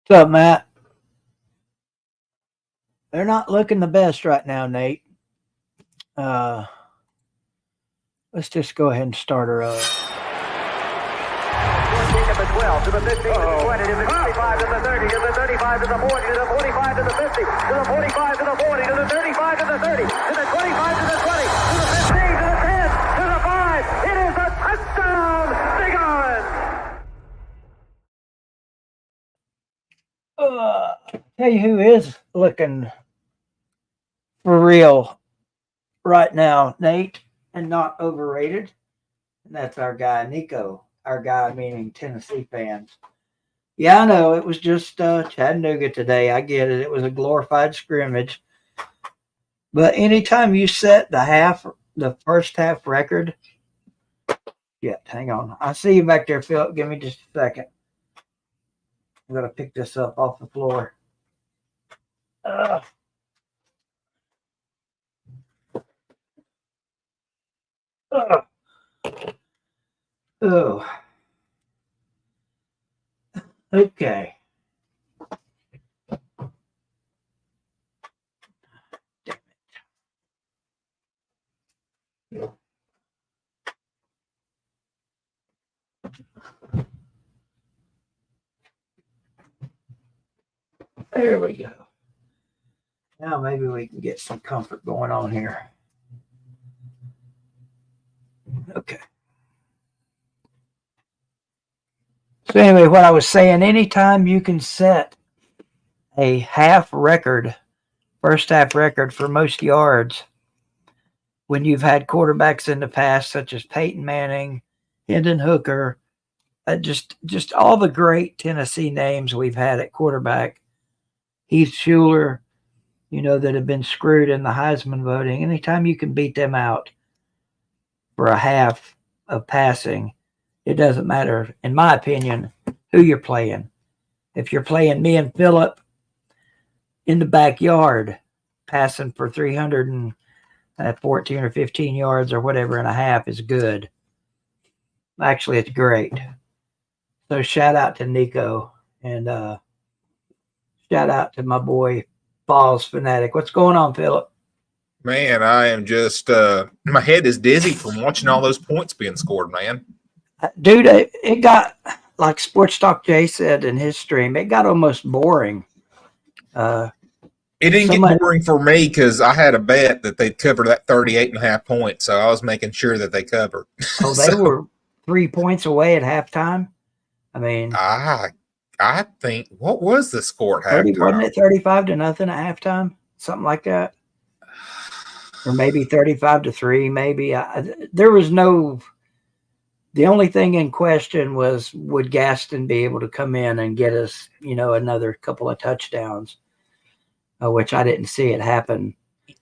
What's up, Matt? They're not looking the best right now, Nate. Uh, let's just go ahead and start her up. 14 to the 12, to the 15, to the 20, to the 25, to the 30, to the 35, to the 40, to the 45, to the 50, to the 45, to the 40, to the 35, to the 30, to the 25, to the 20, to the 15, to the 10, to the 5. It is a touchdown, Big Orange. Tell you who is looking for real right now, Nate, and not overrated. And that's our guy, Nico. Our guy, meaning Tennessee fans. Yeah, I know. It was just Chattanooga today. I get it. It was a glorified scrimmage. But anytime you set the first half record, yeah, hang on. I see you back there, Philip. Give me just a second. I'm going to pick this up off the floor. Oh. Okay. Damn it. There we go. Now maybe we can get some comfort going on here. Okay. So anyway, what I was saying, anytime you can set a first half record for most yards, when you've had quarterbacks in the past, such as Peyton Manning, Hendon Hooker, just all the great Tennessee names we've had at quarterback, Heath Schuler, that have been screwed in the Heisman voting. Anytime you can beat them out for a half of passing, it doesn't matter, in my opinion, who you're playing. If you're playing me and Philip in the backyard, passing for 314 or 15 yards or whatever and a half is good. Actually, it's great. So shout out to Nico and shout out to my boy Vols fanatic. What's going on, Philip? Man, I am just my head is dizzy from watching all those points being scored, man. Dude, it got, like Sports Talk Jay said in his stream, it got almost boring. It didn't get boring for me because I had a bet that they'd cover that 38.5 points, so I was making sure that they covered. Oh, they were 3 points away at halftime. I mean, I think, what was the score at 30, halftime? wasn't it 35-0 at halftime? Something like that. Or maybe 35-3, maybe. There was no, the only thing in question was, would Gaston be able to come in and get us, another couple of touchdowns, which I didn't see it happen.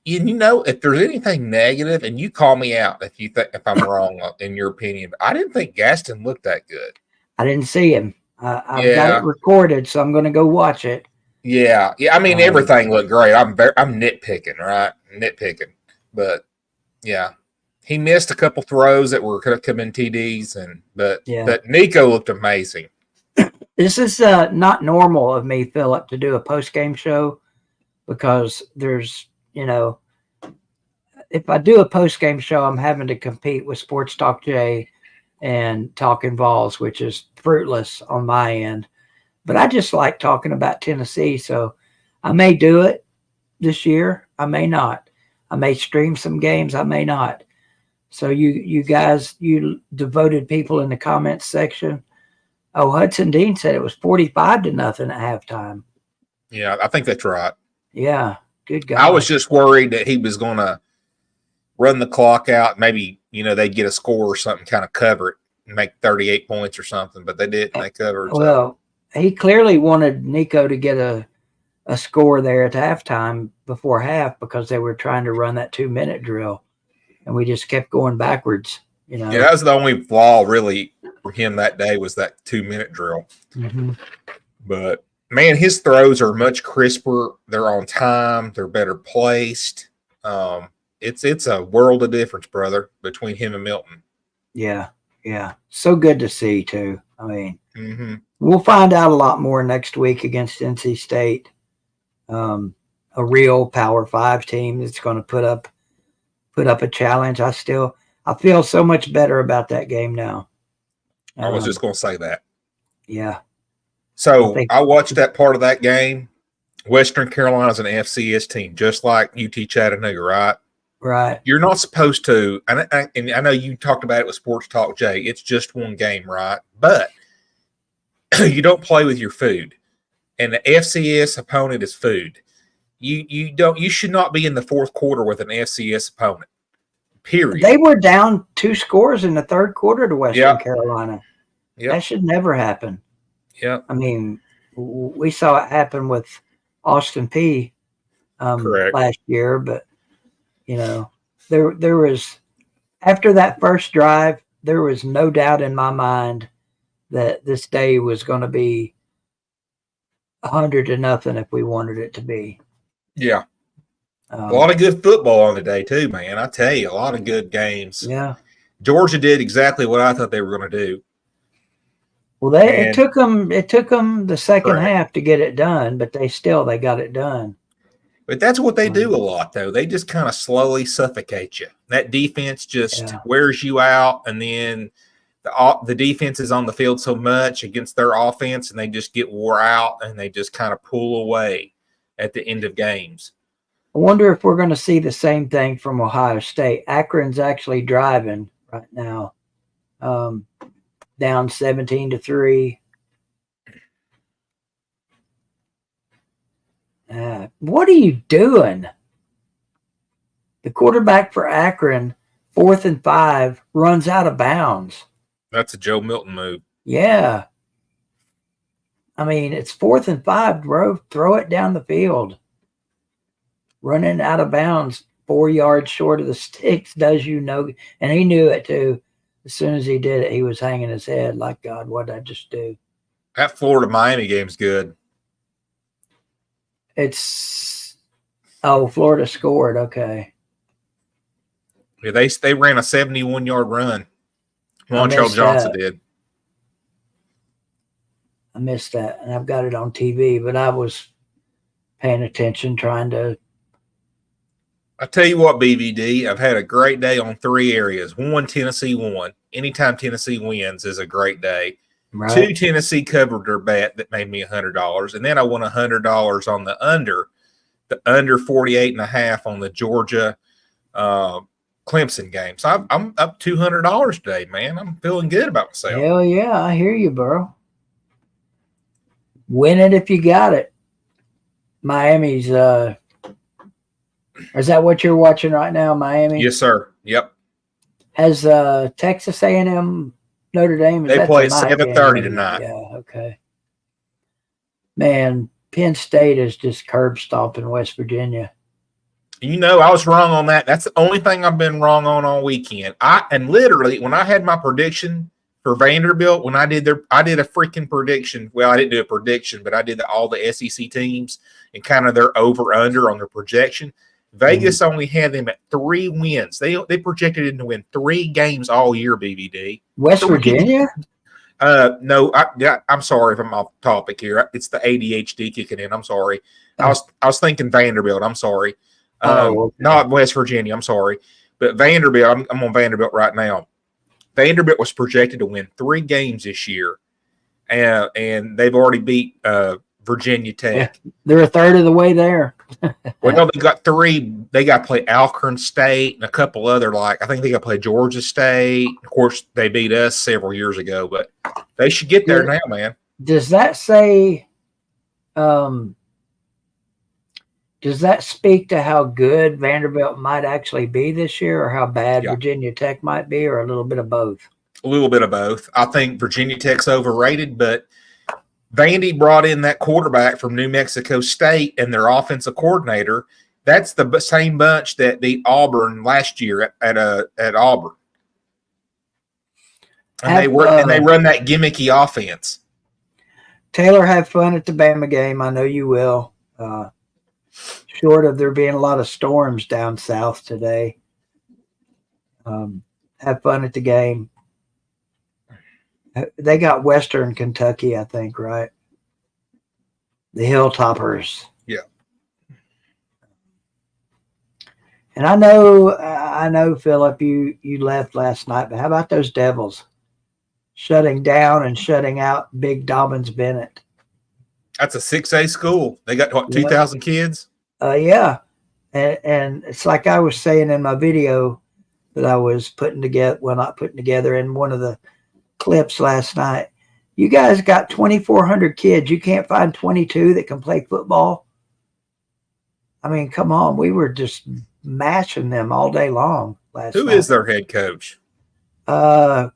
If there's anything negative, and you call me out if I'm wrong in your opinion, but I didn't think Gaston looked that good. I didn't see him. I've got it recorded, so I'm going to go watch it. Yeah. I mean, everything looked great. I'm nitpicking, right? But yeah, he missed a couple throws that could have come in TDs, but Nico looked amazing. This is not normal of me, Philip, to do a post game show because there's, if I do a post game show, I'm having to compete with Sports Talk Jay and Talking Vols, which is fruitless on my end. But I just like talking about Tennessee, so I may do it this year. I may not. I may stream some games. I may not. So you guys, you devoted people in the comments section. Oh, Hudson Dean said it was 45-0 at halftime. Yeah, I think that's right. Yeah, good guy. I was just worried that he was going to run the clock out. Maybe, they'd get a score or something, kind of cover it and make 38 points or something, but they didn't. They covered. Well, he clearly wanted Nico to get a score there at halftime before half because they were trying to run that 2-minute drill, and we just kept going backwards. Yeah, that was the only flaw really for him that day was that 2-minute drill. Mm-hmm. But man, his throws are much crisper. They're on time. They're better placed. It's a world of difference, brother, between him and Milton. Yeah. So good to see too. I mean, Mm-hmm. We'll find out a lot more next week against NC State, a real Power 5 team that's going to put up a challenge. I feel so much better about that game now. I was just going to say that. Yeah. So I watched that part of that game. Western Carolina's an FCS team, just like UT Chattanooga, right? Right. You're not supposed to, and I know you talked about it with Sports Talk, Jay. It's just one game, right? But you don't play with your food, and the FCS opponent is food. You should not be in the fourth quarter with an FCS opponent. Period. They were down 2 scores in the third quarter to Western Carolina. Yep. That should never happen. Yeah. I mean, we saw it happen with Austin P last year, but there was, after that first drive, there was no doubt in my mind that this day was going to be 100-0 if we wanted it to be. Yeah. A lot of good football on the day too, man. I tell you, a lot of good games. Yeah. Georgia did exactly what I thought they were going to do. Well, it took them the second half to get it done, but they got it done. But that's what they do a lot, though. They just kind of slowly suffocate you. That defense just wears you out, and then the defense is on the field so much against their offense, and they just get wore out, and they just kind of pull away at the end of games. I wonder if we're going to see the same thing from Ohio State. Akron's actually driving right now, down 17-3. What are you doing? The quarterback for Akron, 4th and 5, runs out of bounds. That's a Joe Milton move. Yeah. I mean, it's 4th and 5, throw it down the field. Running out of bounds 4 yards short of the sticks does you no, and he knew it too. As soon as he did it, he was hanging his head like, God, what did I just do? That Florida-Miami game's good. Florida scored. Okay. Yeah, they ran a 71-yard run. Montrell Johnson did. I missed that, and I've got it on TV, but I was paying attention, trying to. I tell you what, BVD, I've had a great day on 3 areas. 1, Tennessee won. Anytime Tennessee wins is a great day. Right. 2, Tennessee covered their bet that made me $100, and then I won $100 on the under 48.5 on the Georgia Clemson game. So I'm up $200 today, man. I'm feeling good about myself. Hell yeah, I hear you, bro. Win it if you got it. Miami's is that what you're watching right now, Miami? Yes, sir. Yep. Has Texas A&M Notre Dame? They play at 7:30 tonight. Yeah, okay. Man, Penn State is just curb stomping West Virginia. I was wrong on that. That's the only thing I've been wrong on all weekend. And literally, when I had my prediction for Vanderbilt, when I did a freaking prediction. Well, I didn't do a prediction, but I did all the SEC teams and kind of their over/under on their projection. Vegas only had them at 3 wins. They projected them to win 3 games all year, BVD. West Virginia? No, I'm sorry if I'm off topic here. It's the ADHD kicking in. I'm sorry. I was thinking Vanderbilt. I'm sorry. Okay. Not West Virginia. I'm sorry. But Vanderbilt, I'm on Vanderbilt right now. Vanderbilt was projected to win 3 games this year, and they've already beat Virginia Tech. Yeah, they're a third of the way there. Well, no, they got 3. They got to play Alcorn State and a couple other, I think they got to play Georgia State. Of course, they beat us several years ago, but they should get there now, man. Does that say does that speak to how good Vanderbilt might actually be this year, or how bad Virginia Tech might be, or a little bit of both? A little bit of both. I think Virginia Tech's overrated, but Vandy brought in that quarterback from New Mexico State and their offensive coordinator. That's the same bunch that beat Auburn last year at Auburn. And they run that gimmicky offense. Taylor, have fun at the Bama game. I know you will. Short of there being a lot of storms down south today. Have fun at the game. They got Western Kentucky, I think, right? The Hilltoppers. Yeah. And I know, Philip, you left last night, but how about those Devils shutting down and shutting out Big Dobbins Bennett? That's a 6A school. They got what, 2,000 kids? Yeah. And it's like I was saying in my video that I was putting together, well, not putting together, in one of the clips last night. You guys got 2,400 kids. You can't find 22 that can play football. I mean, come on. We were just mashing them all day long last night. Who is their head coach? God,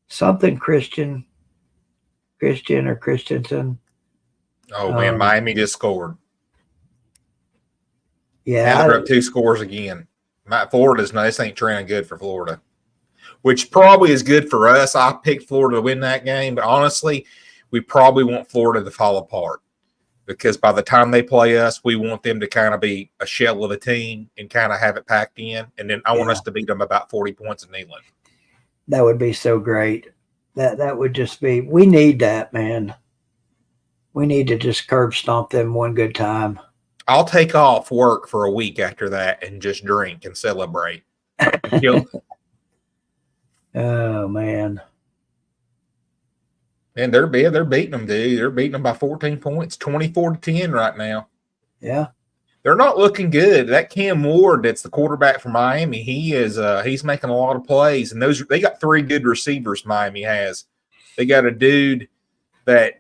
something Christian or Christensen. Oh man, Miami just scored. Yeah, they're up 2 scores again. Florida's this ain't trending good for Florida, which probably is good for us. I picked Florida to win that game, but honestly, we probably want Florida to fall apart, because by the time they play us, we want them to kind of be a shell of a team and kind of have it packed in. And then I want us to beat them about 40 points in England. That would be so great. That would just be, we need that, man. We need to just curb stomp them one good time. I'll take off work for a week after that and just drink and celebrate. Oh, man. And they're beating them, dude. They're beating them by 14 points, 24-10 right now. Yeah. They're not looking good. That Cam Ward, that's the quarterback for Miami, he's making a lot of plays. And they got 3 good receivers, Miami has. They got a dude that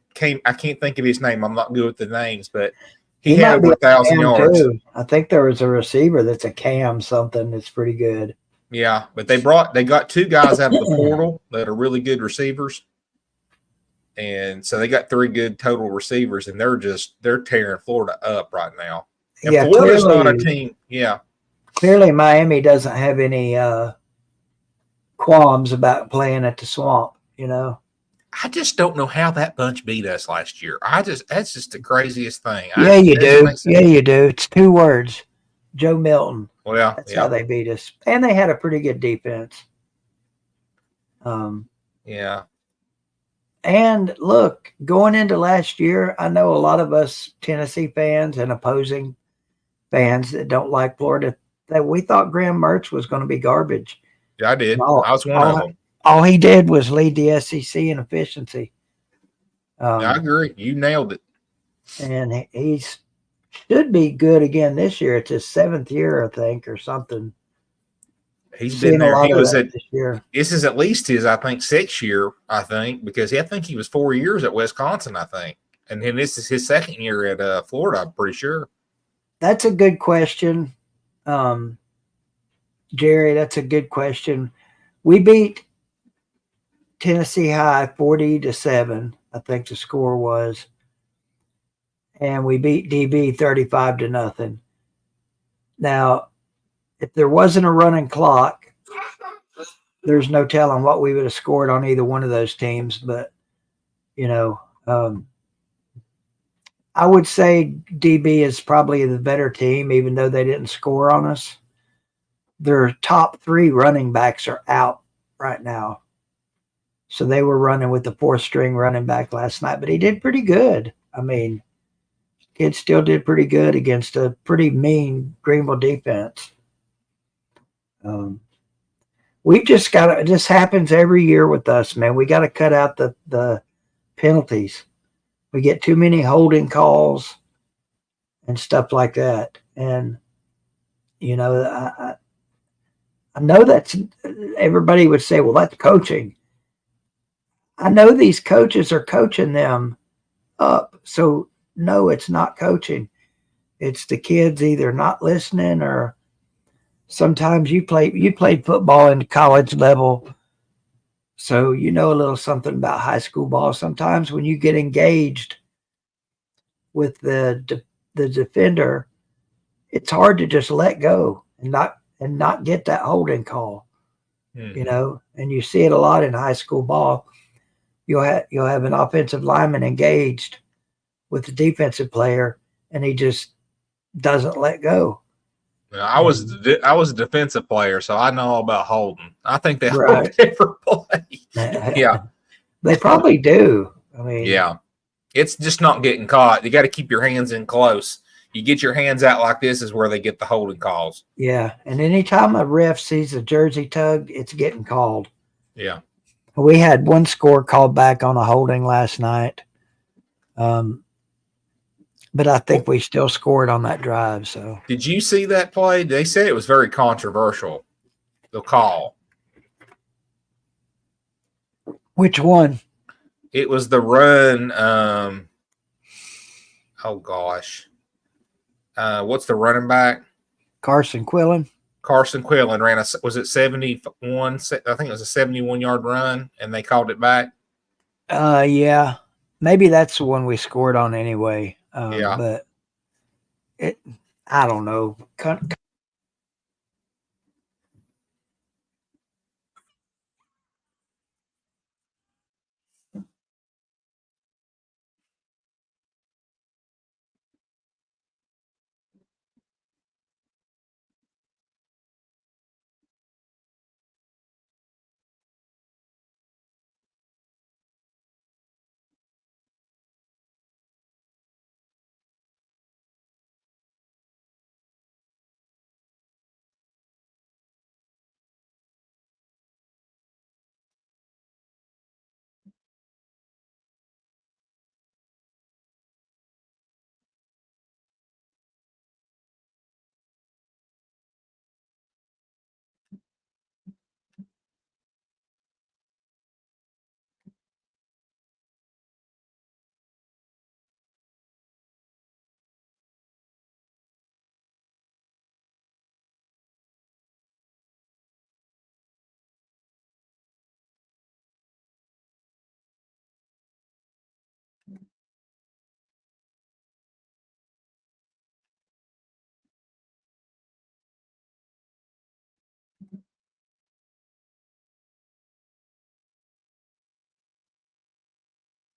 I can't think of his name. I'm not good with the names, but he had over 1,000 yards. Too. I think there was a receiver that's a Cam something that's pretty good. Yeah, but they got 2 guys out of the portal that are really good receivers. And so they got 3 good total receivers, and they're tearing Florida up right now. And Florida's not a team. Yeah. Clearly Miami doesn't have any qualms about playing at the Swamp, you know. I just don't know how that bunch beat us last year. That's just the craziest thing. Yeah, you do. Yeah, you do. It's 2 words. Joe Milton. Well, that's how they beat us. And they had a pretty good defense. Yeah. And look, going into last year, I know a lot of us Tennessee fans and opposing fans that don't like Florida, that we thought Graham Mertz was going to be garbage. Yeah, I did. I was one of them. All he did was lead the SEC in efficiency. I agree. You nailed it. And he should be good again this year. It's his 7th year, I think, or something. He's been there. He was this year. This is at least his, I think, 6th year, I think, because I think he was 4 years at Wisconsin, I think. And then this is his 2nd year at Florida, I'm pretty sure. That's a good question. Jerry, that's a good question. We beat Tennessee High 40-7, I think the score was. And we beat DB 35-0. Now, if there wasn't a running clock, there's no telling what we would have scored on either one of those teams. But, you know, I would say DB is probably the better team, even though they didn't score on us. Their top 3 running backs are out right now. So they were running with the 4th-string running back last night, but he did pretty good. I mean, kid still did pretty good against a pretty mean Greenville defense. We've just got to, this happens every year with us, man. We got to cut out the penalties. We get too many holding calls and stuff like that. And, you know, I know that's, everybody would say, well, that's coaching. I know these coaches are coaching them up. So, no, it's not coaching. It's the kids either not listening, or sometimes you played football in college level, so you know a little something about high school ball. Sometimes when you get engaged with the defender, it's hard to just let go and not get that holding call. You know, and you see it a lot in high school ball. You'll have an offensive lineman engaged with the defensive player, and he just doesn't let go. I was a defensive player, so I know all about holding. I think they hold Right. every play. Yeah, They probably do. I mean, yeah. It's just not getting caught. You got to keep your hands in close. You get your hands out like this is where they get the holding calls. yeah. And anytime a ref sees a jersey tug, it's getting called. Yeah. We had one score called back on a holding last night. But I think we still scored on that drive. So did you see that play? They said it was very controversial. The call. which one? It was the run. Oh gosh. What's the running back? Carson Quillen. Carson Quillen ran was it 71? I think it was a 71-yard run, and they called it back. Yeah, maybe that's the one we scored on anyway. Yeah, but I don't know.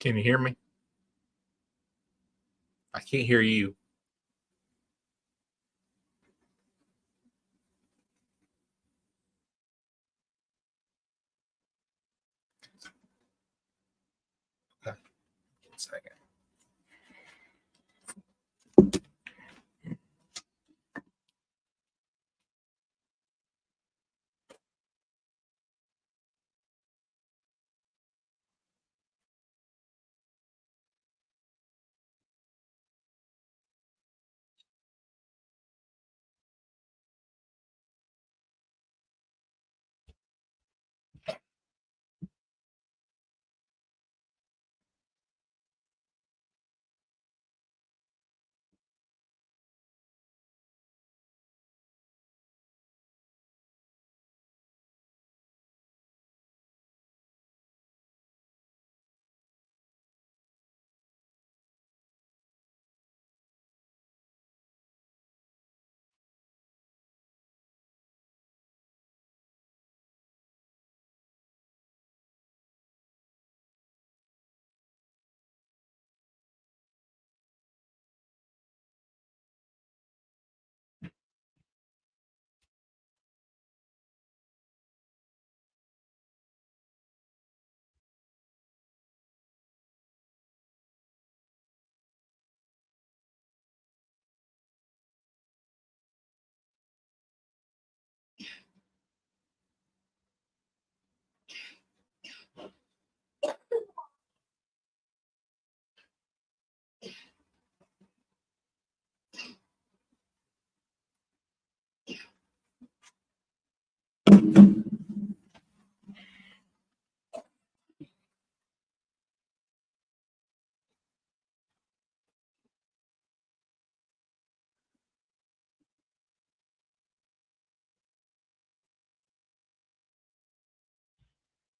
can you hear me? I can't hear you. Okay. 1 second.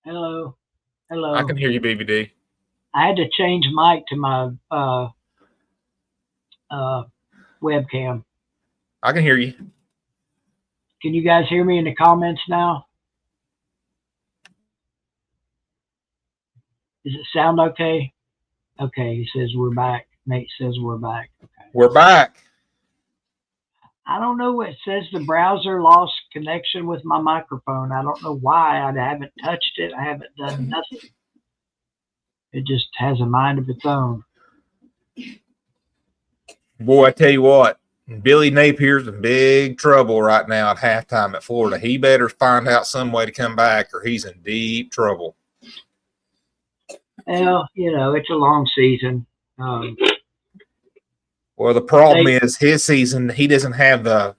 Hello. Hello. I can hear you, BVD. I had to change mic to my webcam. I can hear you. Can you guys hear me in the comments now? Does it sound okay? Okay, he says we're back. Nate says we're back. Okay. We're back. I don't know. It says the browser lost connection with my microphone. I don't know why. I haven't touched it. I haven't done nothing. It just has a mind of its own. Boy, I tell you what, Billy Napier's in big trouble right now at halftime at Florida. He better find out some way to come back or he's in deep trouble. Well, it's a long season. Well, the problem is his season, he doesn't have the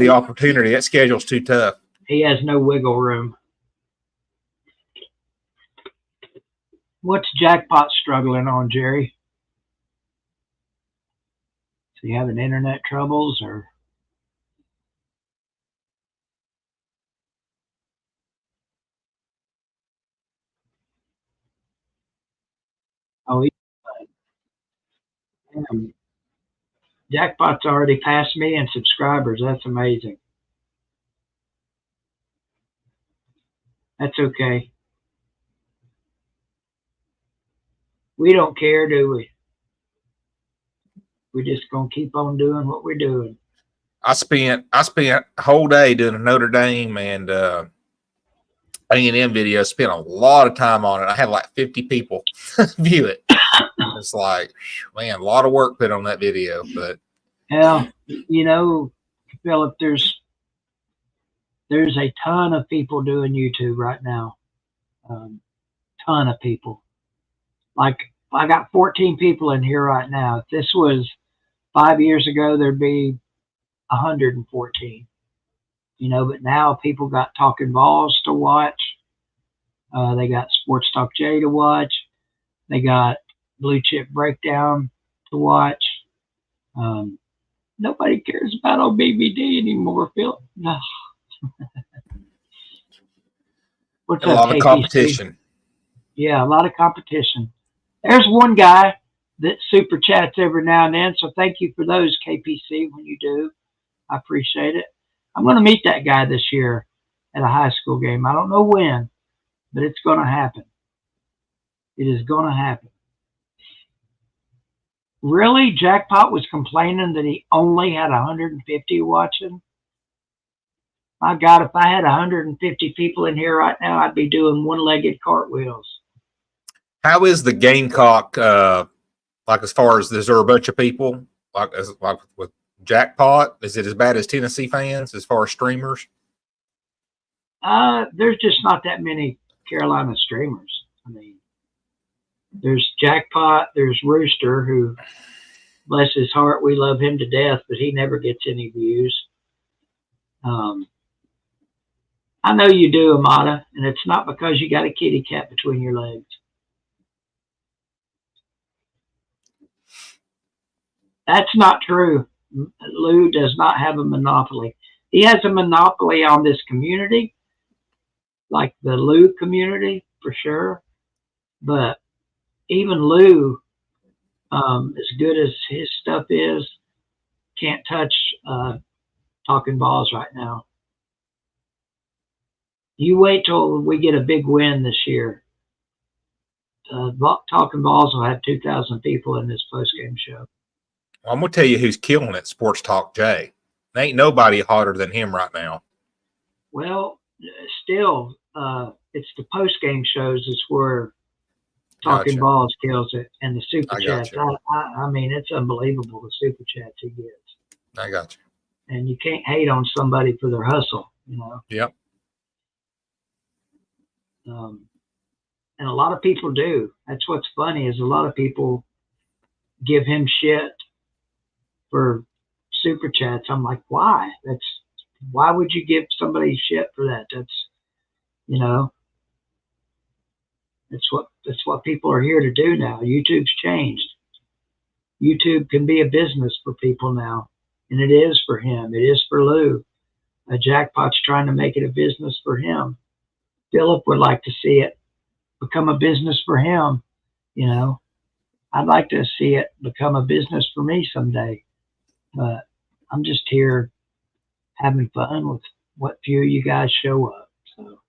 opportunity. That schedule's too tough. He has no wiggle room. What's Jackpot struggling on, Jerry? Is he having internet troubles or? Oh, Jackpot's already passed me in subscribers. That's amazing. That's okay. We don't care, do we? We're just gonna keep on doing what we're doing. I spent a whole day doing a Notre Dame and A&M video. Spent a lot of time on it. I had like 50 people view it. It's like, man, a lot of work put on that video. But yeah, Philip, there's a ton of people doing YouTube right now. Ton of people. Like, I got 14 people in here right now. If this was 5 years ago, there'd be 114. But now people got Talking Vols to watch. They got Sports Talk J to watch. They got Blue Chip Breakdown to watch. Nobody cares about old BVD anymore, Phil. No. What's a lot of competition. Yeah, a lot of competition. There's one guy that super chats every now and then, so thank you for those, KPC, when you do. I appreciate it. I'm going to meet that guy this year at a high school game. I don't know when, but it's going to happen. It is going to happen. Really? Jackpot was complaining that he only had 150 watching? My God, if I had 150 people in here right now, I'd be doing one-legged cartwheels. How is the Gamecock, like as far as, is there a bunch of people, like with Jackpot? Is it as bad as Tennessee fans as far as streamers? There's just not that many Carolina streamers. I mean, there's Jackpot, there's Rooster, who, bless his heart, we love him to death, but he never gets any views. I know you do, Amada, and it's not because you got a kitty cat between your legs. That's not true. Lou does not have a monopoly. He has a monopoly on this community, like the Lou community, for sure. But even Lou, as good as his stuff is, can't touch Talking Balls right now. You wait till we get a big win this year. Talking Balls will have 2,000 people in this postgame show. I'm going to tell you who's killing it, Sports Talk Jay. There ain't nobody hotter than him right now. Well, still, it's the post-game shows is where Talking Balls kills it, and the super chats. I mean, it's unbelievable, the super chats he gets. I got you. And you can't hate on somebody for their hustle, Yep. And a lot of people do. That's what's funny is a lot of people give him shit for super chats. I'm like, why? Why would you give somebody shit for that? That's what people are here to do now. YouTube's changed. YouTube can be a business for people now, and it is for him. It is for Lou. Jackpot's trying to make it a business for him. Philip would like to see it become a business for him. I'd like to see it become a business for me someday. But I'm just here having fun with what few of you guys show up. So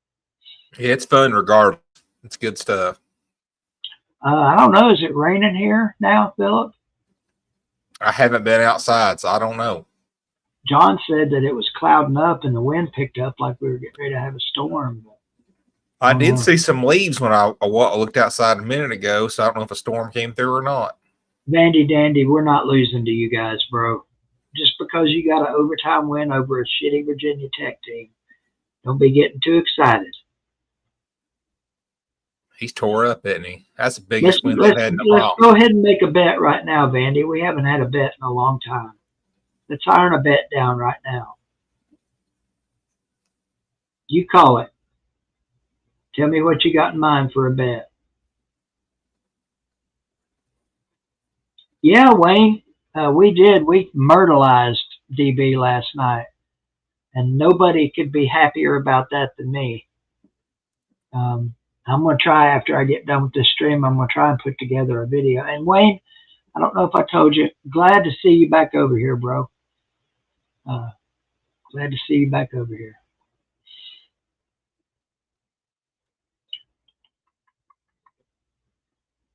yeah, it's fun regardless. It's good stuff. I don't know. Is it raining here now, Philip? I haven't been outside, so I don't know. John said that it was clouding up and the wind picked up like we were getting ready to have a storm. But I did see some leaves when I looked outside a minute ago, so I don't know if a storm came through or not. Vandy Dandy, we're not losing to you guys, bro. Just because you got an overtime win over a shitty Virginia Tech team, don't be getting too excited. He's tore up, isn't he? That's the biggest win they've had in a while. while. Let's go ahead and make a bet right now, Vandy. We haven't had a bet in a long time. Let's iron a bet down right now. You call it. Tell me what you got in mind for a bet. Yeah, Wayne, we did. We myrtleized DB last night, and nobody could be happier about that than me. I'm going to try, after I get done with this stream, I'm going to try and put together a video. And Wayne, I don't know if I told you, glad to see you back over here, bro. Glad to see you back over here.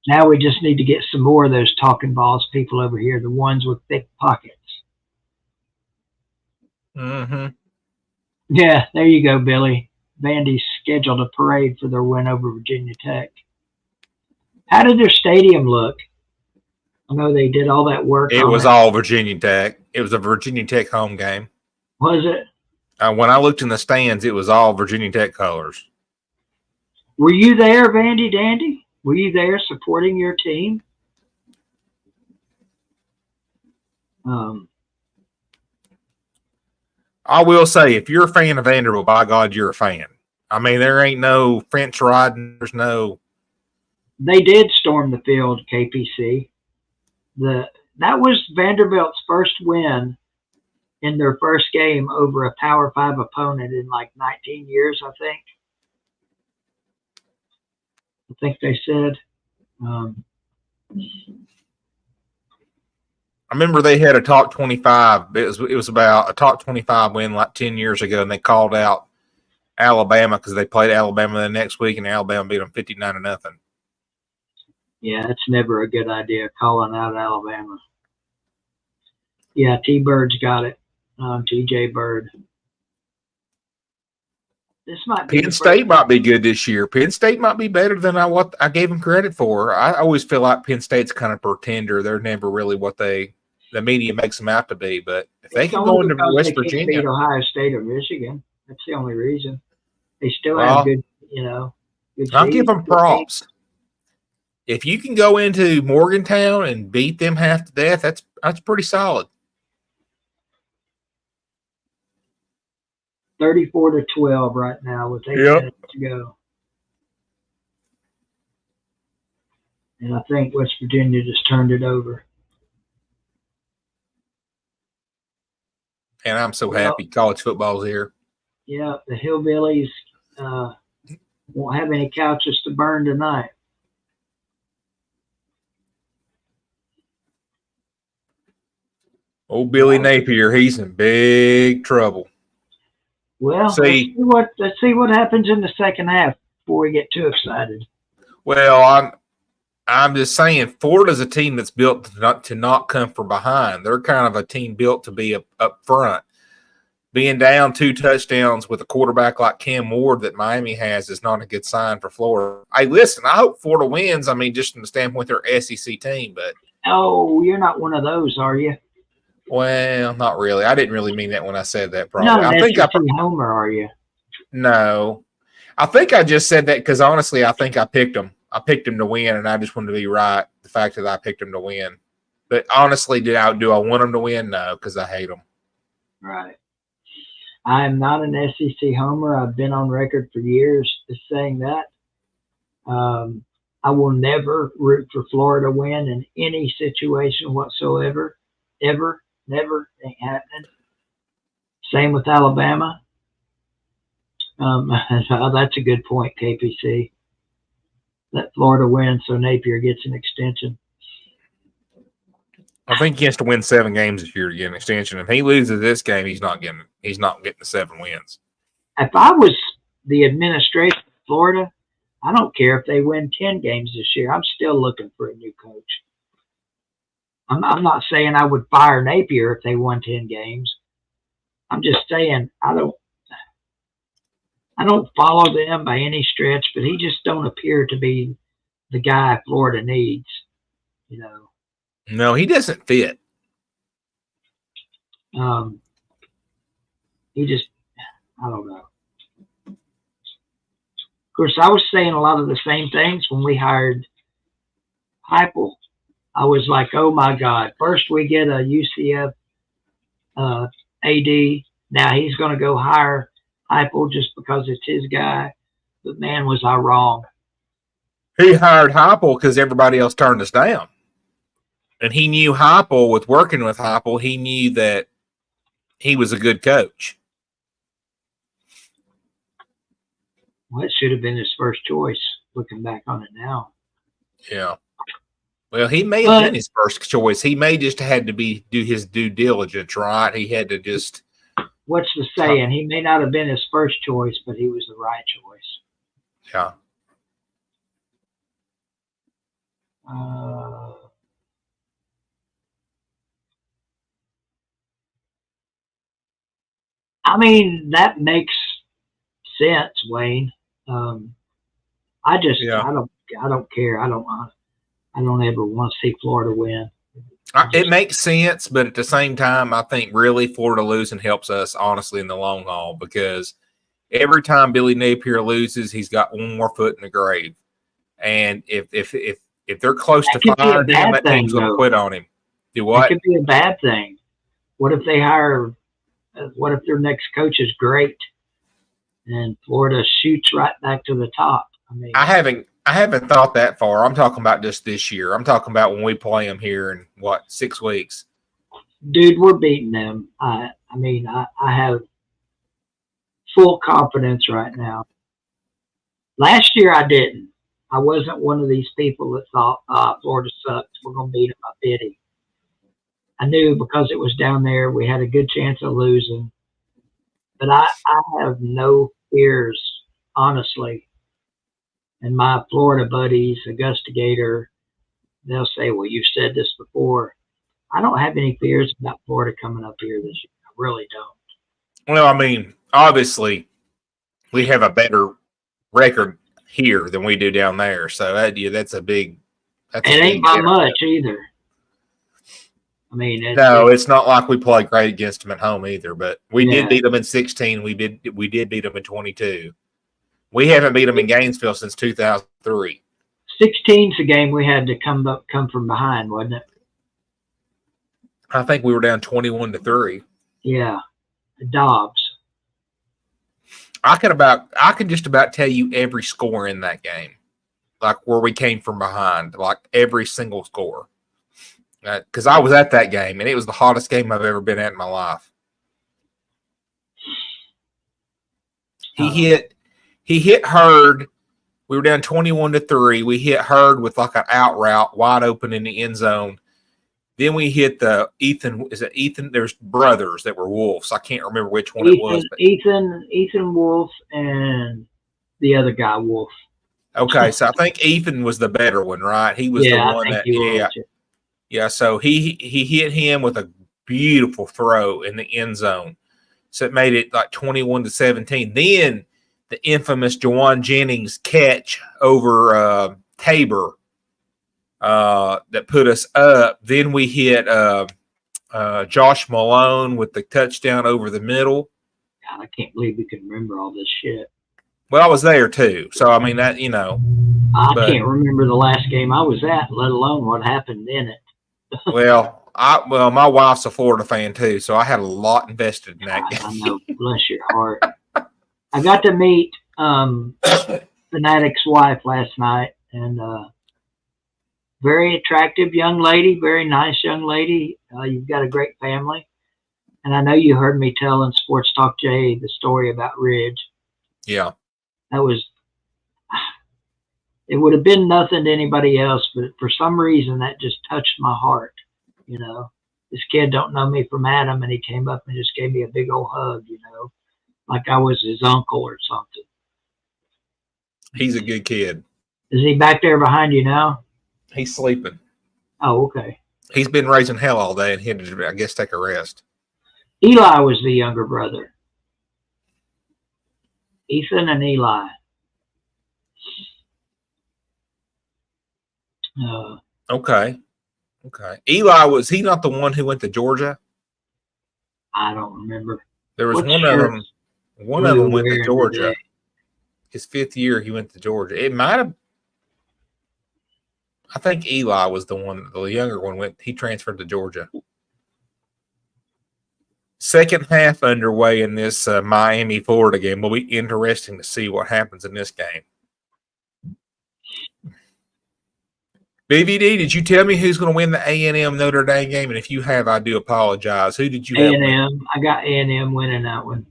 Now we just need to get some more of those talking balls people over here, the ones with thick pockets. Mm-hmm. Yeah, there you go, Billy. Vandy's scheduled a parade for their win over Virginia Tech. How did their stadium look? I know they did all that work. It was all Virginia Tech. It was a Virginia Tech home game. Was it? When I looked in the stands, it was all Virginia Tech colors. Were you there, Vandy Dandy? Were you there supporting your team? I will say, if you're a fan of Vanderbilt, by God, you're a fan. I mean, there ain't no French riding. There's no. They did storm the field, KPC. That was Vanderbilt's first win in their first game over a Power 5 opponent in like 19 years, I think. I think they said. I remember they had a top 25. It was about a top 25 win like 10 years ago, and they called out Alabama because they played Alabama the next week, and Alabama beat them 59-0. Yeah, it's never a good idea calling out Alabama. Yeah, T-Bird's got it. TJ Bird. This might be Penn State might be good this year. Penn State might be better than what I gave them credit for. I always feel like Penn State's kind of pretender. They're never really what the media makes them out to be. But if they can go into West Virginia, beat Ohio State or Michigan, that's the only reason. They still have good, good. I'll give them props. If you can go into Morgantown and beat them half to death, that's pretty solid. 34-12 right now with 8 minutes to go. And I think West Virginia just turned it over. And I'm so happy college football's here. Yeah, the Hillbillies won't have any couches to burn tonight. Old Billy Napier, he's in big trouble. Well, let's see what happens in the second half before we get too excited. Well, I'm just saying, Florida's a team that's built to not come from behind. They're kind of a team built to be up front. Being down 2 touchdowns with a quarterback like Cam Ward that Miami has is not a good sign for Florida. Hey, listen, I hope Florida wins. I mean, just from the standpoint they're SEC team, but you're not one of those, are you? Well, not really. I didn't really mean that when I said that. Probably. Not an SEC homer, are you? No, I think I just said that because honestly, I think I picked them. I picked them to win, and I just wanted to be right. The fact that I picked them to win, but honestly, do I want them to win? No, because I hate them. Right. I am not an SEC homer. I've been on record for years as saying that. I will never root for Florida to win in any situation whatsoever, ever. Never ain't happening. Same with Alabama. That's a good point, KPC. Let Florida win so Napier gets an extension. I think he has to win 7 games this year to get an extension. If he loses this game, he's not getting the 7 wins. If I was the administration of Florida, I don't care if they win 10 games this year. I'm still looking for a new coach. I'm not saying I would fire Napier if they won 10 games, I'm just saying, I don't follow them by any stretch, but he just don't appear to be the guy Florida needs. No, he doesn't fit. He just, I don't know. Of course, I was saying a lot of the same things when we hired Heupel. I was like, oh my God, first we get a UCF AD. Now he's going to go hire Heupel just because it's his guy. But man, was I wrong. He hired Heupel because everybody else turned us down. And he knew Heupel, with working with Heupel, he knew that he was a good coach. Well, it should have been his first choice, looking back on it now. Yeah. Well, he may have been his first choice. He may just had to do his due diligence, right? He had to just. What's the saying? He may not have been his first choice, but he was the right choice. Yeah. I mean, that makes sense, Wayne. I don't care. I don't ever want to see Florida win. It makes sense, but at the same time, I think really Florida losing helps us, honestly, in the long haul, because every time Billy Napier loses, he's got one more foot in the grave. And if they're close to firing him, that team's going to quit on him. Do what? It could be a bad thing. What if they hire? What if their next coach is great, and Florida shoots right back to the top? I mean, I haven't thought that far. I'm talking about just this year. I'm talking about when we play them here in 6 weeks. Dude, we're beating them. I mean, I have full confidence right now. Last year I didn't. I wasn't one of these people that thought Florida sucks. We're going to beat them by 50. I knew because it was down there, we had a good chance of losing. But I have no fears, honestly. And my Florida buddies, Augusta Gator, they'll say, well, you said this before. I don't have any fears about Florida coming up here this year. I really don't. Well, I mean, obviously, we have a better record here than we do down there. So, that's a big – it ain't by much either. I mean, it's not like we play great against them at home either. But we did beat them in 16. We did beat them in 22. We haven't beat them in Gainesville since 2003. 16's a game we had to come from behind, wasn't it? I think we were down 21-3. Yeah, Dobbs. I can just about tell you every score in that game, like where we came from behind, like every single score. Because I was at that game, and it was the hottest game I've ever been at in my life. He hit Hurd. We were down 21-3. We hit Hurd with like an out route wide open in the end zone. Then we hit the Ethan. Is it Ethan? There's brothers that were Wolves. I can't remember which one it was. But Ethan Wolf and the other guy Wolf. Okay, so I think Ethan was the better one, right? He was the one that Yeah, so he hit him with a beautiful throw in the end zone. So it made it like 21-17. Then the infamous Jawan Jennings catch over Tabor that put us up. Then we hit Josh Malone with the touchdown over the middle. God, I can't believe we can remember all this shit. Well, I was there too. So, I mean, that, I can't remember the last game I was at, let alone what happened in it. Well, my wife's a Florida fan too, so I had a lot invested in that game. I know, bless your heart. I got to meet Fanatic's wife last night, and very attractive young lady, very nice young lady. You've got a great family, and I know you heard me tell in Sports Talk J the story about Ridge. Yeah, it would have been nothing to anybody else, but for some reason that just touched my heart. This kid don't know me from Adam, and he came up and just gave me a big old hug, like I was his uncle or something. He's a good kid. Is he back there behind you now? He's sleeping. Oh, okay. He's been raising hell all day, and he had to, I guess, take a rest. Eli was the younger brother. Ethan and Eli. Okay. Eli, was he not the one who went to Georgia? I don't remember. There was one of them. One of them went to Georgia. Today? His 5th year, he went to Georgia. It might have. I think Eli was the one. The younger one he transferred to Georgia. Second half underway in this Miami-Florida game. Will be interesting to see what happens in this game. BVD, did you tell me who's going to win the A&M Notre Dame game? And if you have, I do apologize. Who did you have? A&M. I got A&M winning that one.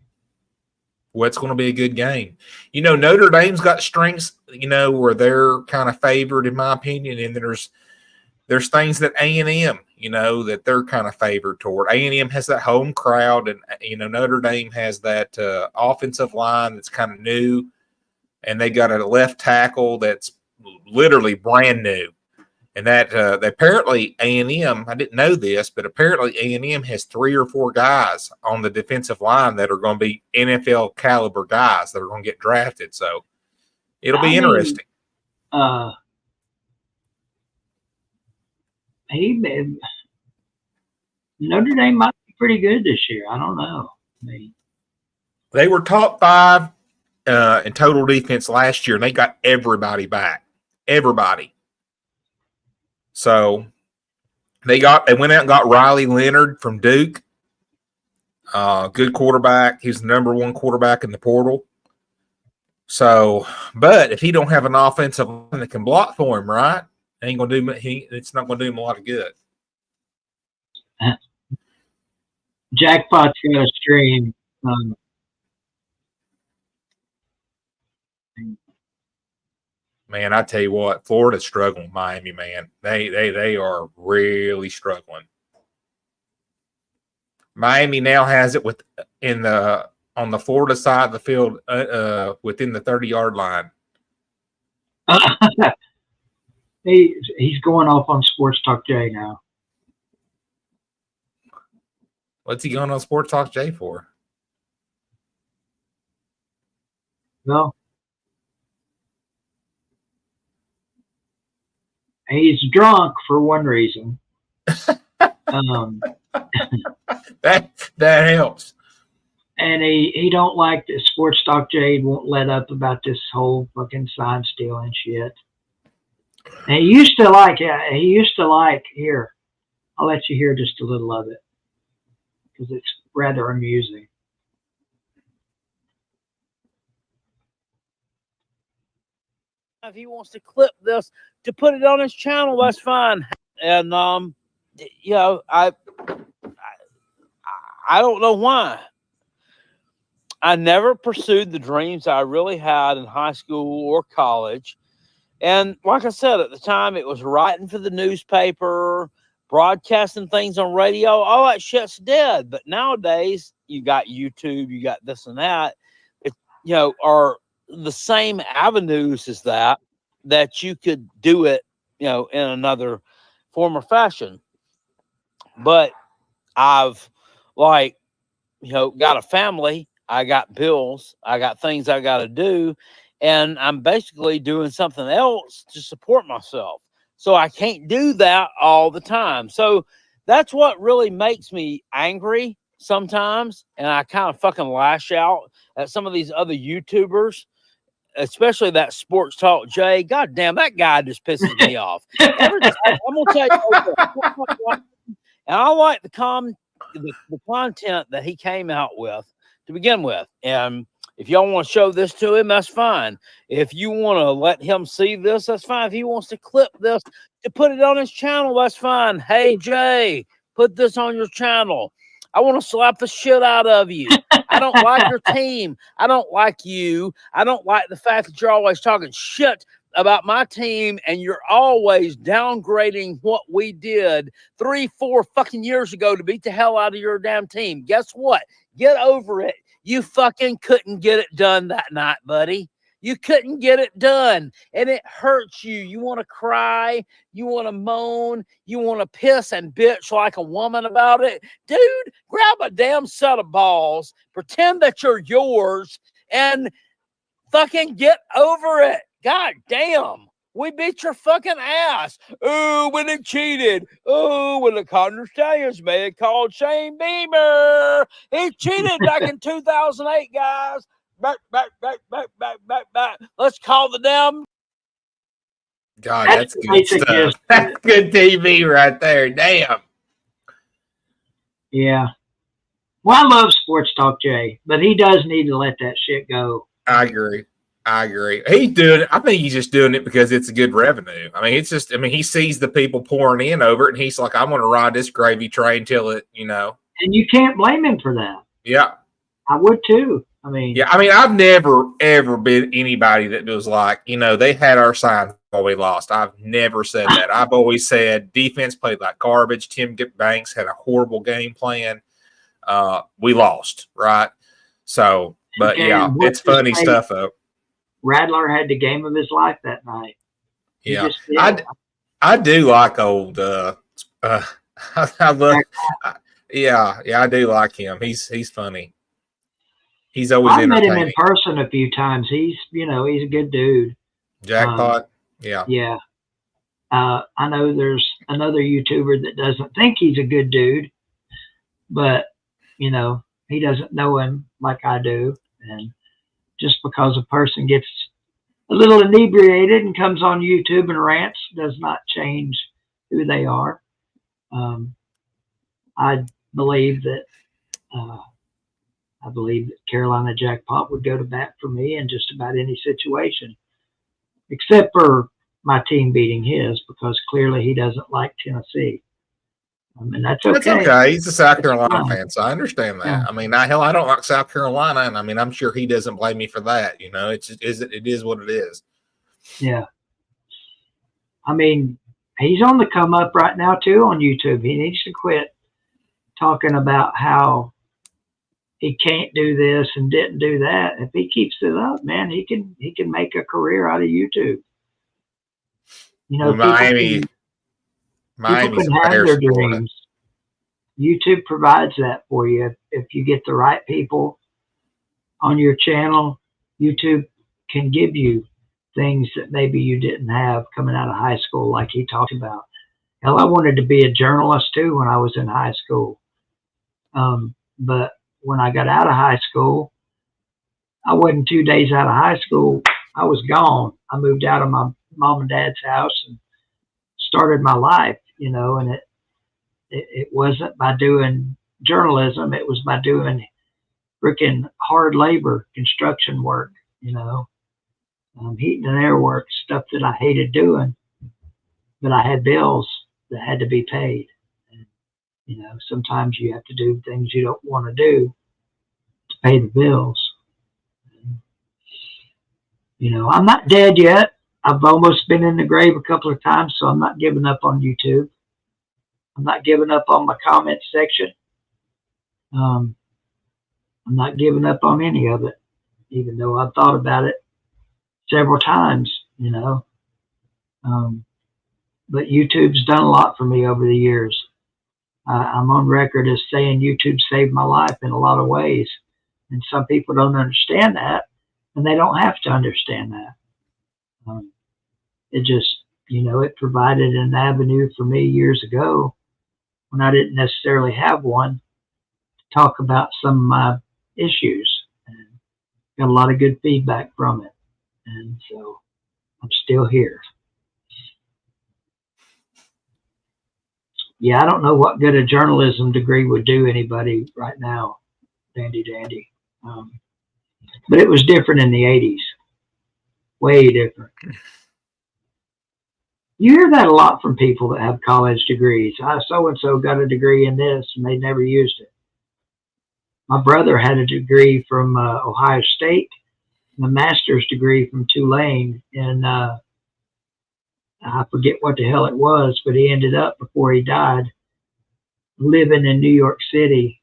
Well, it's going to be a good game. You know, Notre Dame's got strengths, where they're kind of favored, in my opinion, and there's things that A&M, that they're kind of favored toward. A&M has that home crowd, and, Notre Dame has that offensive line that's kind of new, and they got a left tackle that's literally brand new. And that apparently A&M, I didn't know this, but apparently A&M has 3 or 4 guys on the defensive line that are going to be NFL caliber guys that are going to get drafted. So it'll be interesting. Notre Dame might be pretty good this year. I don't know. They were top 5 in total defense last year, and they got everybody back. Everybody. So they went out and got Riley Leonard from Duke. Good quarterback. He's the number 1 quarterback in the portal. So, but if he don't have an offensive line that can block for him, right? It's not going to do him a lot of good. Jackpot's got a stream. Man, I tell you what, Florida's struggling. Miami, man, they are really struggling. Miami now has it on the Florida side of the field, within the 30-yard line. He's going off on Sports Talk J now. What's he going on Sports Talk J for? No. He's drunk for one reason. That helps. And he don't like that Sports Talk Jade won't let up about this whole fucking sign stealing shit. And he used to like here. I'll let you hear just a little of it because it's rather amusing. If he wants to clip this to put it on his channel, that's fine. And I don't know why. I never pursued the dreams I really had in high school or college. And like I said, at the time, it was writing for the newspaper, broadcasting things on radio. All that shit's dead. But nowadays, you got YouTube, you got this and that. It, are the same avenues as that you could do it, in another form or fashion. But I've got a family. I got bills. I got things I got to do. And I'm basically doing something else to support myself. So I can't do that all the time. So that's what really makes me angry sometimes. And I kind of fucking lash out at some of these other YouTubers, especially that Sports Talk Jay. God damn, that guy just pisses me off. Every time, I'm going to tell you, and I like the content that he came out with to begin with. And if y'all want to show this to him, that's fine. If you want to let him see this, that's fine. If he wants to clip this to put it on his channel, that's fine. Hey, Jay, put this on your channel. I want to slap the shit out of you. I don't like your team. I don't like you. I don't like the fact that you're always talking shit about my team and you're always downgrading what we did 3-4 fucking years ago to beat the hell out of your damn team. Guess what? Get over it. You fucking couldn't get it done that night, buddy. You couldn't get it done, and it hurts you. You want to cry, you want to moan, you want to piss and bitch like a woman about it. Dude, grab a damn set of balls, pretend that you're yours, and fucking get over it. God damn. We beat your fucking ass. Oh, when it cheated. Oh, when the Cotton Stallions made called Shane Beamer. He cheated back in 2008, guys. Back. Let's call the damn. God, that's good stuff. That's good TV right there. Damn. Yeah. Well, I love Sports Talk Jay, but he does need to let that shit go. I agree. He's doing it. I think he's just doing it because it's a good revenue. I mean, it's just, I mean, he sees the people pouring in over it, and he's like, I'm going to ride this gravy train till it, you know. And you can't blame him for that. Yeah. I would too. I mean, yeah. I mean, I've never, ever been anybody that was like, you know, they had our signs while we lost. I've never said that. I've always said defense played like garbage. Tim Banks had a horrible game plan. We lost, right? So, but okay, yeah, it's funny stuff, though. Rattler had the game of his life that night. Yeah, I do like old. I love. I do like him. He's funny. He's always. I met him in person a few times. He's a good dude. Jackpot. Yeah. I know there's another YouTuber that doesn't think he's a good dude, but he doesn't know him like I do, and just because a person gets a little inebriated and comes on YouTube and rants does not change who they are. I believe that Carolina Jackpot would go to bat for me in just about any situation, except for my team beating his, because clearly he doesn't like Tennessee. And that's okay. That's okay. He's a South Carolina fan, so I understand that. Yeah. I mean, I don't like South Carolina, and I mean, I'm sure he doesn't blame me for that. You know, it is what it is. Yeah. I mean, he's on the come up right now too on YouTube. He needs to quit talking about how he can't do this and didn't do that. If he keeps it up, man, he can make a career out of YouTube. Miami can have their dreams. YouTube provides that for you. If you get the right people on your channel, YouTube can give you things that maybe you didn't have coming out of high school, like he talked about. Hell, I wanted to be a journalist too when I was in high school. But when I got out of high school, I wasn't 2 days out of high school. I was gone. I moved out of my mom and dad's house and started my life, and it wasn't by doing journalism. It was by doing freaking hard labor, construction work, heating and air work, stuff that I hated doing, but I had bills that had to be paid. And, sometimes you have to do things you don't want to do to pay the bills. I'm not dead yet. I've almost been in the grave a couple of times, so I'm not giving up on YouTube. I'm not giving up on my comment section. I'm not giving up on any of it, even though I've thought about it several times, but YouTube's done a lot for me over the years. I'm on record as saying YouTube saved my life in a lot of ways. And some people don't understand that, and they don't have to understand that. It just, it provided an avenue for me years ago when I didn't necessarily have one to talk about some of my issues, and got a lot of good feedback from it. And so I'm still here. Yeah, I don't know what good a journalism degree would do anybody right now, dandy. But it was different in the 80s. Way different. You hear that a lot from people that have college degrees. So-and-so got a degree in this, and they never used it. My brother had a degree from Ohio State, and a master's degree from Tulane, and I forget what the hell it was, but he ended up, before he died, living in New York City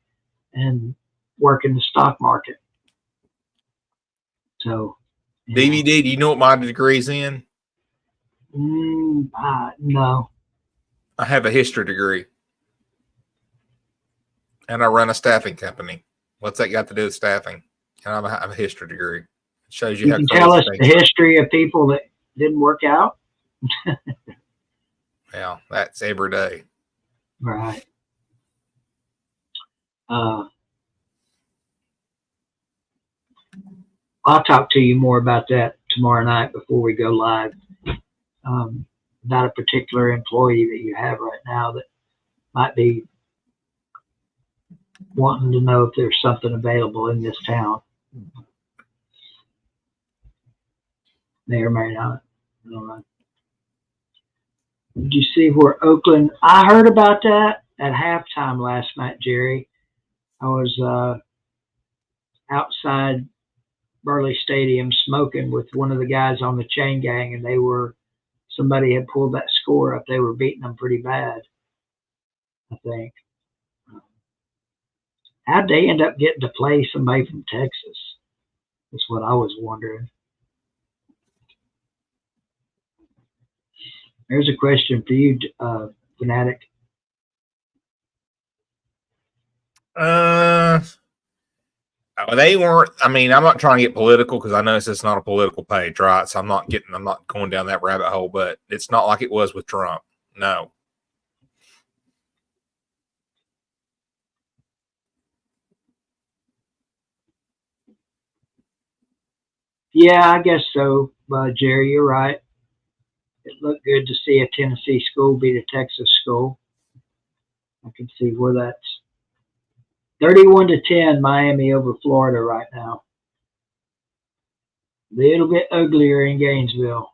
and working the stock market. So DVD, do you know what my degree's in? No. I have a history degree. And I run a staffing company. What's that got to do with staffing? And I have a history degree. It shows you how can crazy tell us things the history of people that didn't work out. Yeah, that's every day. Right. I'll talk to you more about that tomorrow night before we go live. About a particular employee that you have right now that might be wanting to know if there's something available in this town. May or may not. I don't know. Did you see where Oakland? I heard about that at halftime last night, Jerry. I was outside Burley Stadium smoking with one of the guys on the chain gang, and somebody had pulled that score up. They were beating them pretty bad, I think. How'd they end up getting to play somebody from Texas? That's what I was wondering. There's a question for you, Fanatic. They weren't. I mean, I'm not trying to get political because I know it's not a political page, right? So I'm not going down that rabbit hole. But it's not like it was with Trump. No. Yeah, I guess so, Jerry. You're right. It looked good to see a Tennessee school beat a Texas school. I can see where that's 31-10 Miami over Florida right now. A little bit uglier in Gainesville.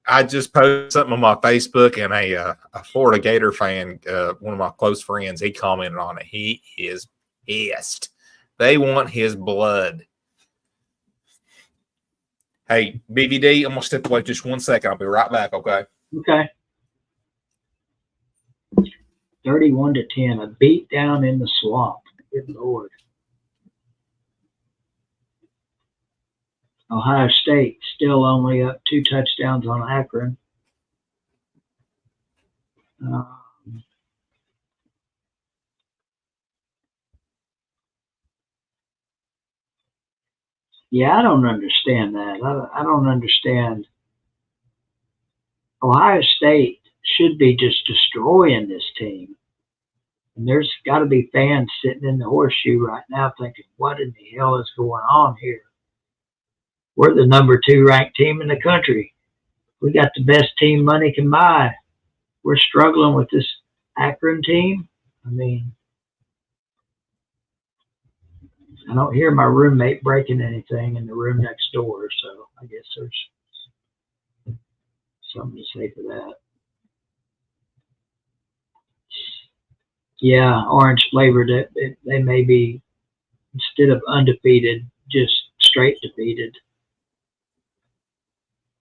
I just posted something on my Facebook, and a Florida Gator fan, one of my close friends, he commented on it. He is pissed. They want his blood. Hey, BVD, I'm going to step away just 1 second. I'll be right back, okay? Okay. 31-10, a beat down in the swamp. Good Lord. Ohio State still only up 2 touchdowns on Akron. Yeah, I don't understand that. I don't understand. Ohio State should be just destroying this team. And there's got to be fans sitting in the horseshoe right now thinking, what in the hell is going on here? We're the number 2 ranked team in the country. We got the best team money can buy. We're struggling with this Akron team. I mean, I don't hear my roommate breaking anything in the room next door, so I guess there's something to say for that. Yeah, orange flavored. They may be, instead of undefeated, just straight defeated.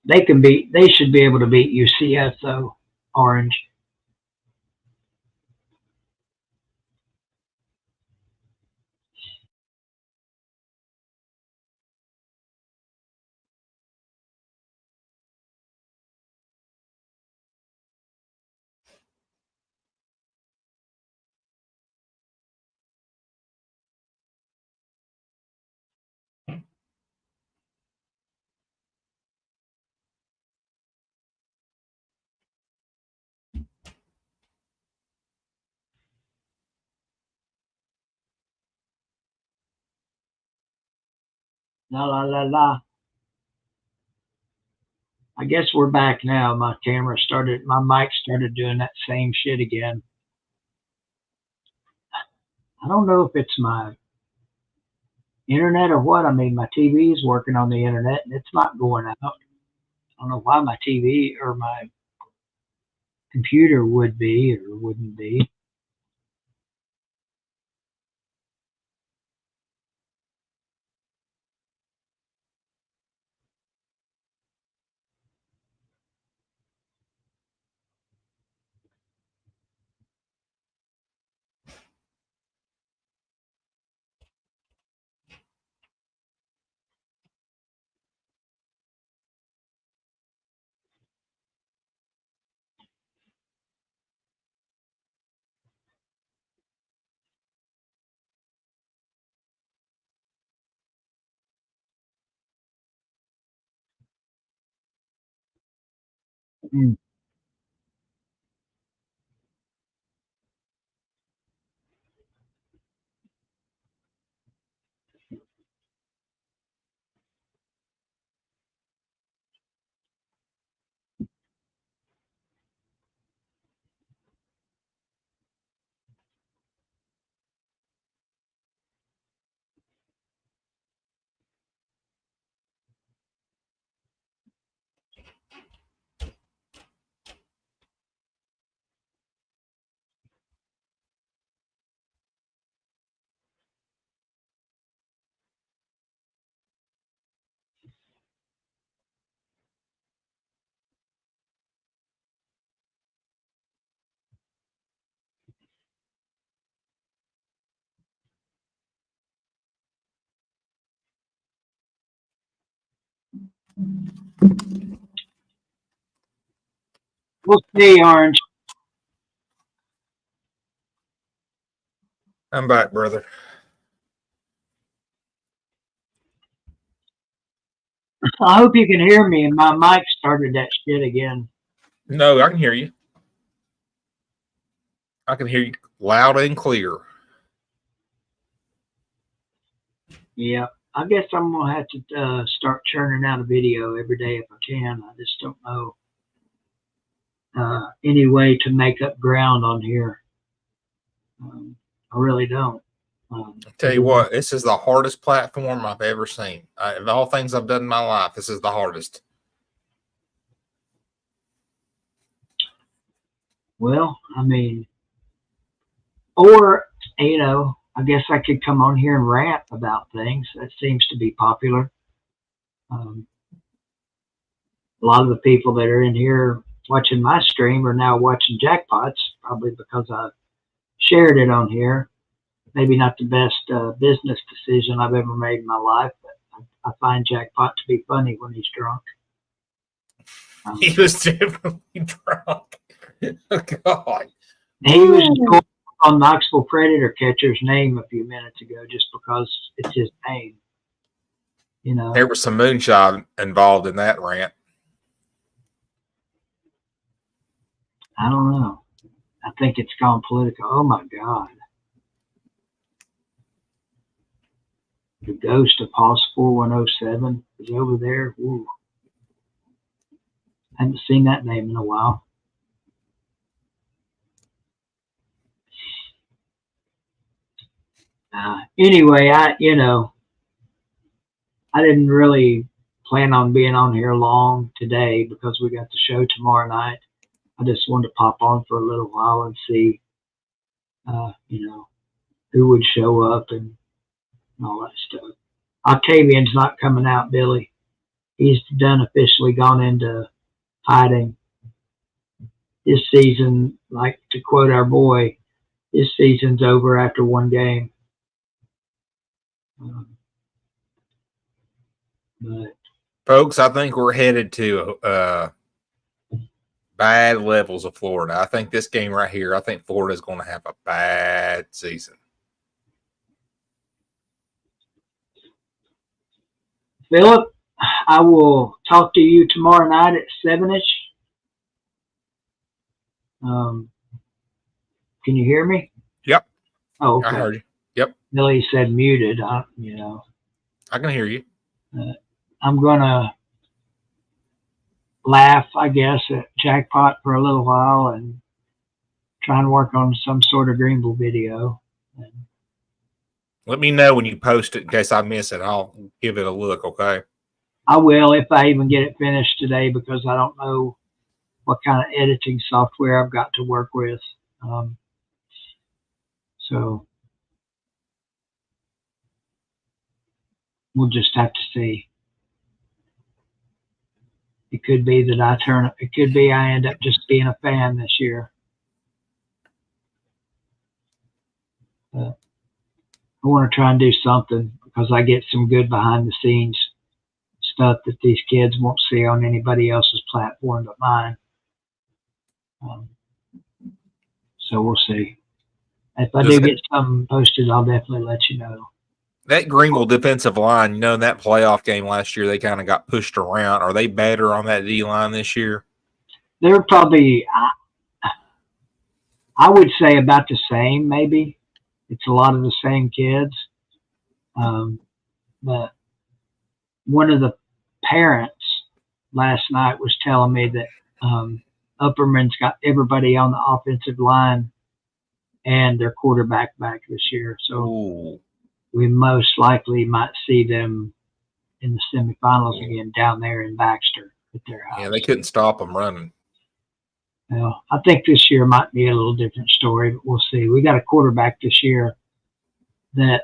They should be able to beat UCF though, orange. La la la la. I guess we're back now. My mic started doing that same shit again. I don't know if it's my internet or what. I mean, my TV is working on the internet and it's not going out. I don't know why my TV or my computer would be or wouldn't be. Mm. We'll see, Orange. I'm back, brother. I hope you can hear me. My mic started that shit again. No, I can hear you. I can hear you loud and clear. Yeah, I guess I'm gonna have to start churning out a video every day if I can. I just don't know any way to make up ground on here. I really don't. I'll tell you what, this is the hardest platform I've ever seen. Of all things I've done in my life, this is the hardest. Well, I mean, or, you know, I guess I could come on here and rant about things. That seems to be popular. A lot of the people that are in here watching my stream are now watching Jackpots, probably because I shared it on here. Maybe not the best business decision I've ever made in my life, but I find Jackpot to be funny when he's drunk. He was definitely drunk. Oh, God. He was going on Knoxville Predator catcher's name a few minutes ago just because it's his name. You know, there was some moonshine involved in that rant. I don't know. I think it's gone political. Oh my God. The ghost of Hoss 4107 is over there. Ooh. I haven't seen that name in a while. Anyway, I didn't really plan on being on here long today because we got the show tomorrow night. I just wanted to pop on for a little while and see, who would show up and all that stuff. Octavian's not coming out, Billy. He's done officially gone into hiding. This season, like to quote our boy, this season's over after one game. But folks, I think we're headed to bad levels of Florida. I think this game right here, I think Florida's going to have a bad season. Philip, I will talk to you tomorrow night at 7-ish. Can you hear me? Yep. Oh, okay. I heard you. Yep. Billy said muted. I can hear you. I'm going to laugh, I guess, at Jackpot for a little while and try and work on some sort of Greenville video. Let me know when you post it in case I miss it. I'll give it a look, okay? I will if I even get it finished today because I don't know what kind of editing software I've got to work with. So we'll just have to see. It could be that it could be I end up just being a fan this year. I want to try and do something because I get some good behind the scenes stuff that these kids won't see on anybody else's platform but mine. So we'll see. If I do get something posted, I'll definitely let you know. That Greenville defensive line, in that playoff game last year, they kind of got pushed around. Are they better on that D line this year? they're probably, I would say about the same, maybe. It's a lot of the same kids. But one of the parents last night was telling me that Upperman's got everybody on the offensive line and their quarterback back this year. So we most likely might see them in the semifinals again down there in Baxter at their house. Yeah, they couldn't stop them running. Well, I think this year might be a little different story, but we'll see. We got a quarterback this year that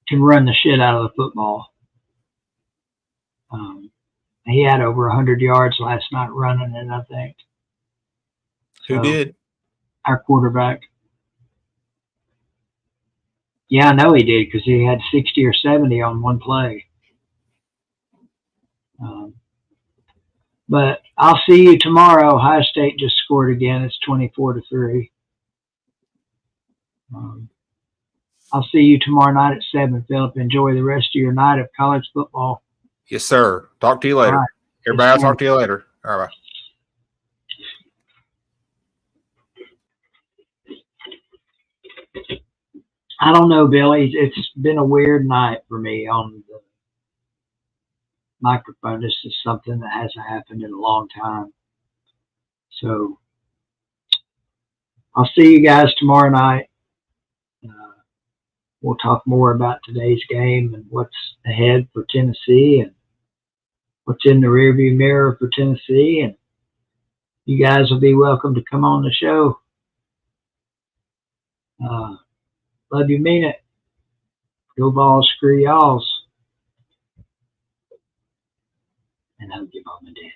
can run the shit out of the football. He had over 100 yards last night running it, I think. Who did? Our quarterback. Yeah, I know he did because he had 60 or 70 on one play. But I'll see you tomorrow. Ohio State just scored again. It's 24-3. I'll see you tomorrow night at 7, Philip. Enjoy the rest of your night of college football. Yes, sir. Talk to you later. Right. Everybody, I'll talk to you later. All right, bye. I don't know, Billy. It's been a weird night for me on the microphone. This is something that hasn't happened in a long time. So I'll see you guys tomorrow night. We'll talk more about today's game and what's ahead for Tennessee and what's in the rearview mirror for Tennessee. And you guys will be welcome to come on the show. Love you, mean it. Go Vols, screw y'alls. And hug your mom and dad.